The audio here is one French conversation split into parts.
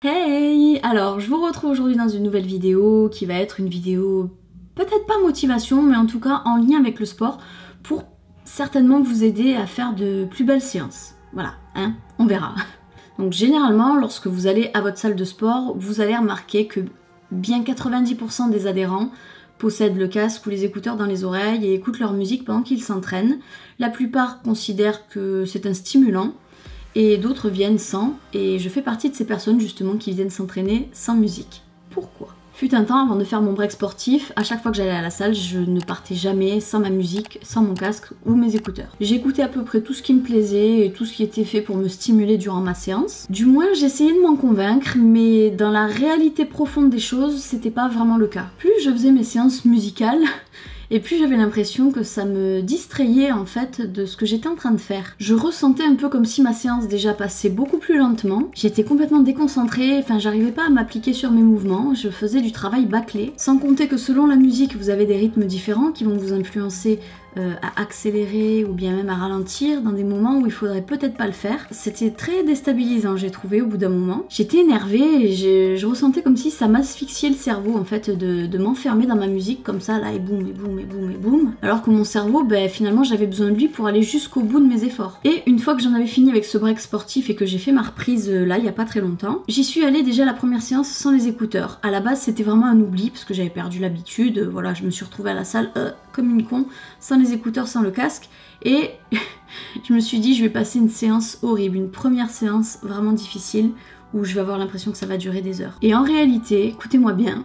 Hey! Alors, je vous retrouve aujourd'hui dans une nouvelle vidéo qui va être une vidéo peut-être pas motivation, mais en tout cas en lien avec le sport pour certainement vous aider à faire de plus belles séances. Voilà, hein, on verra. Donc généralement, lorsque vous allez à votre salle de sport, vous allez remarquer que bien 90% des adhérents possèdent le casque ou les écouteurs dans les oreilles et écoutent leur musique pendant qu'ils s'entraînent. La plupart considèrent que c'est un stimulant, et d'autres viennent sans, et je fais partie de ces personnes justement qui viennent s'entraîner sans musique. Pourquoi ? Fut un temps, avant de faire mon break sportif, à chaque fois que j'allais à la salle, je ne partais jamais sans ma musique, sans mon casque ou mes écouteurs. J'écoutais à peu près tout ce qui me plaisait et tout ce qui était fait pour me stimuler durant ma séance. Du moins, j'essayais de m'en convaincre, mais dans la réalité profonde des choses, c'était pas vraiment le cas. Plus je faisais mes séances musicales, et puis j'avais l'impression que ça me distrayait en fait de ce que j'étais en train de faire. Je ressentais un peu comme si ma séance déjà passait beaucoup plus lentement. J'étais complètement déconcentrée, enfin j'arrivais pas à m'appliquer sur mes mouvements, je faisais du travail bâclé. Sans compter que selon la musique, vous avez des rythmes différents qui vont vous influencer à accélérer ou bien même à ralentir dans des moments où il faudrait peut-être pas le faire. C'était très déstabilisant, j'ai trouvé au bout d'un moment. J'étais énervée et je ressentais comme si ça m'asphyxiait le cerveau en fait de m'enfermer dans ma musique comme ça là et boum et boum et boum et boum. Alors que mon cerveau, finalement j'avais besoin de lui pour aller jusqu'au bout de mes efforts. Et une fois que j'en avais fini avec ce break sportif et que j'ai fait ma reprise là il y a pas très longtemps, j'y suis allée déjà la première séance sans les écouteurs. À la base c'était vraiment un oubli parce que j'avais perdu l'habitude, voilà, je me suis retrouvée à la salle comme une con, sans les écouteurs, sans le casque, et je me suis dit je vais passer une séance horrible, une première séance vraiment difficile où je vais avoir l'impression que ça va durer des heures. Et en réalité, écoutez-moi bien,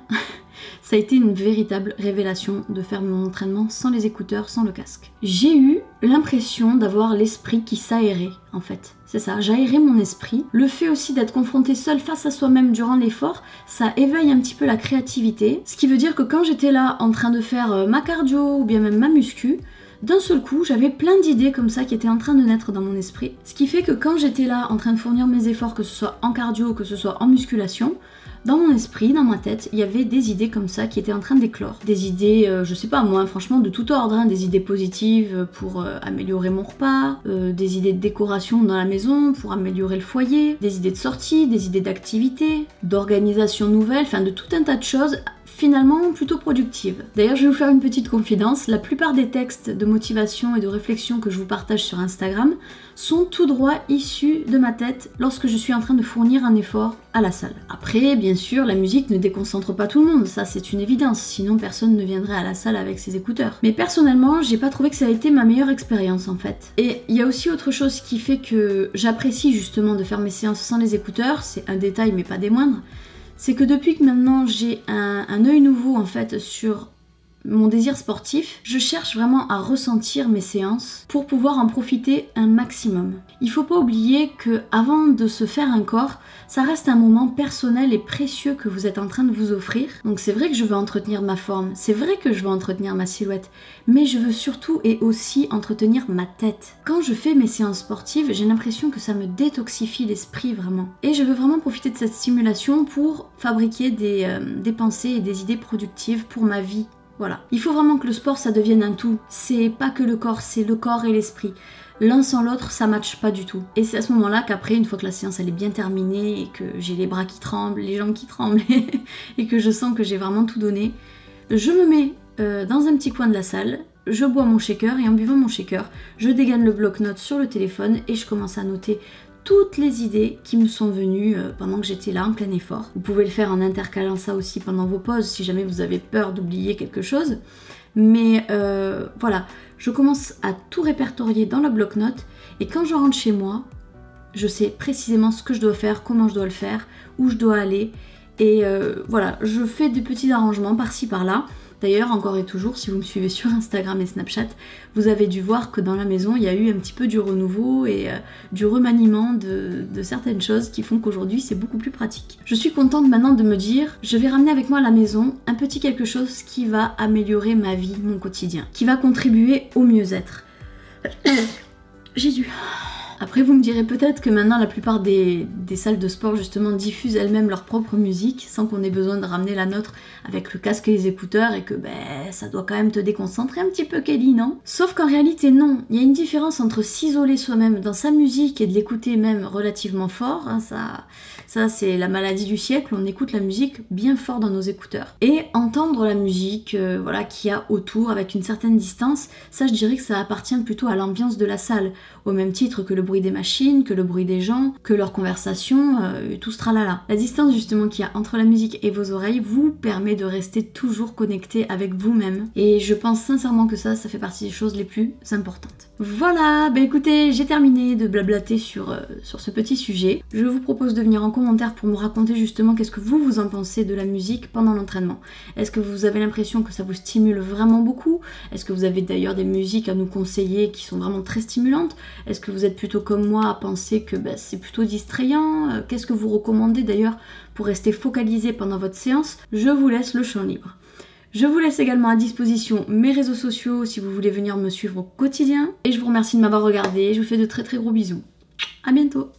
ça a été une véritable révélation de faire mon entraînement sans les écouteurs, sans le casque. J'ai eu l'impression d'avoir l'esprit qui s'aérait, en fait. C'est ça, j'aérais mon esprit. Le fait aussi d'être confronté seul face à soi-même durant l'effort, ça éveille un petit peu la créativité. Ce qui veut dire que quand j'étais là en train de faire ma cardio ou bien même ma muscu, d'un seul coup, j'avais plein d'idées comme ça qui étaient en train de naître dans mon esprit. Ce qui fait que quand j'étais là en train de fournir mes efforts, que ce soit en cardio ou que ce soit en musculation, dans mon esprit, dans ma tête, il y avait des idées comme ça qui étaient en train d'éclore. Des idées, je sais pas moi, franchement de tout ordre, hein, des idées positives pour améliorer mon repas, des idées de décoration dans la maison pour améliorer le foyer, des idées de sortie, des idées d'activité, d'organisation nouvelle, enfin de tout un tas de choses finalement plutôt productive. D'ailleurs, je vais vous faire une petite confidence, la plupart des textes de motivation et de réflexion que je vous partage sur Instagram sont tout droit issus de ma tête lorsque je suis en train de fournir un effort à la salle. Après, bien sûr, la musique ne déconcentre pas tout le monde, ça c'est une évidence, sinon personne ne viendrait à la salle avec ses écouteurs. Mais personnellement, j'ai pas trouvé que ça a été ma meilleure expérience en fait. Et il y a aussi autre chose qui fait que j'apprécie justement de faire mes séances sans les écouteurs, c'est un détail mais pas des moindres, c'est que depuis que maintenant j'ai un œil nouveau en fait sur mon désir sportif, je cherche vraiment à ressentir mes séances pour pouvoir en profiter un maximum. Il faut pas oublier que avant de se faire un corps, ça reste un moment personnel et précieux que vous êtes en train de vous offrir. Donc c'est vrai que je veux entretenir ma forme, c'est vrai que je veux entretenir ma silhouette, mais je veux surtout et aussi entretenir ma tête. Quand je fais mes séances sportives, j'ai l'impression que ça me détoxifie l'esprit vraiment. Et je veux vraiment profiter de cette stimulation pour fabriquer des pensées et des idées productives pour ma vie. Voilà. Il faut vraiment que le sport ça devienne un tout. C'est pas que le corps, c'est le corps et l'esprit. L'un sans l'autre, ça matche pas du tout. Et c'est à ce moment-là qu'après, une fois que la séance elle est bien terminée et que j'ai les bras qui tremblent, les jambes qui tremblent et que je sens que j'ai vraiment tout donné, je me mets dans un petit coin de la salle, je bois mon shaker et en buvant mon shaker, je dégaine le bloc-notes sur le téléphone et je commence à noter toutes les idées qui me sont venues pendant que j'étais là en plein effort. Vous pouvez le faire en intercalant ça aussi pendant vos pauses si jamais vous avez peur d'oublier quelque chose. Mais voilà, je commence à tout répertorier dans le bloc-notes et quand je rentre chez moi, je sais précisément ce que je dois faire, comment je dois le faire, où je dois aller. Et voilà, je fais des petits arrangements par-ci par-là. D'ailleurs, encore et toujours, si vous me suivez sur Instagram et Snapchat, vous avez dû voir que dans la maison, il y a eu un petit peu du renouveau et du remaniement de certaines choses qui font qu'aujourd'hui, c'est beaucoup plus pratique. Je suis contente maintenant de me dire, je vais ramener avec moi à la maison un petit quelque chose qui va améliorer ma vie, mon quotidien, qui va contribuer au mieux-être. Jésus. Après vous me direz peut-être que maintenant la plupart des salles de sport justement diffusent elles-mêmes leur propre musique sans qu'on ait besoin de ramener la nôtre avec le casque et les écouteurs et que ça doit quand même te déconcentrer un petit peu Kelly, non? Sauf qu'en réalité non, il y a une différence entre s'isoler soi-même dans sa musique et de l'écouter même relativement fort, hein, ça c'est la maladie du siècle, on écoute la musique bien fort dans nos écouteurs. Et entendre la musique voilà, qu'il y a autour avec une certaine distance, ça je dirais que ça appartient plutôt à l'ambiance de la salle, au même titre que le bruit des machines, que le bruit des gens, que leur conversation, tout ce tralala. La distance justement qu'il y a entre la musique et vos oreilles vous permet de rester toujours connecté avec vous-même. Et je pense sincèrement que ça fait partie des choses les plus importantes. Voilà, écoutez, j'ai terminé de blablater sur ce petit sujet. Je vous propose de venir en commentaire pour me raconter justement qu'est-ce que vous en pensez de la musique pendant l'entraînement. Est-ce que vous avez l'impression que ça vous stimule vraiment beaucoup? Est-ce que vous avez d'ailleurs des musiques à nous conseiller qui sont vraiment très stimulantes? Est-ce que vous êtes plutôt comme moi à penser que c'est plutôt distrayant? Qu'est-ce que vous recommandez d'ailleurs pour rester focalisé pendant votre séance? Je vous laisse le champ libre. Je vous laisse également à disposition mes réseaux sociaux si vous voulez venir me suivre au quotidien. Et je vous remercie de m'avoir regardé. Je vous fais de très très gros bisous. À bientôt.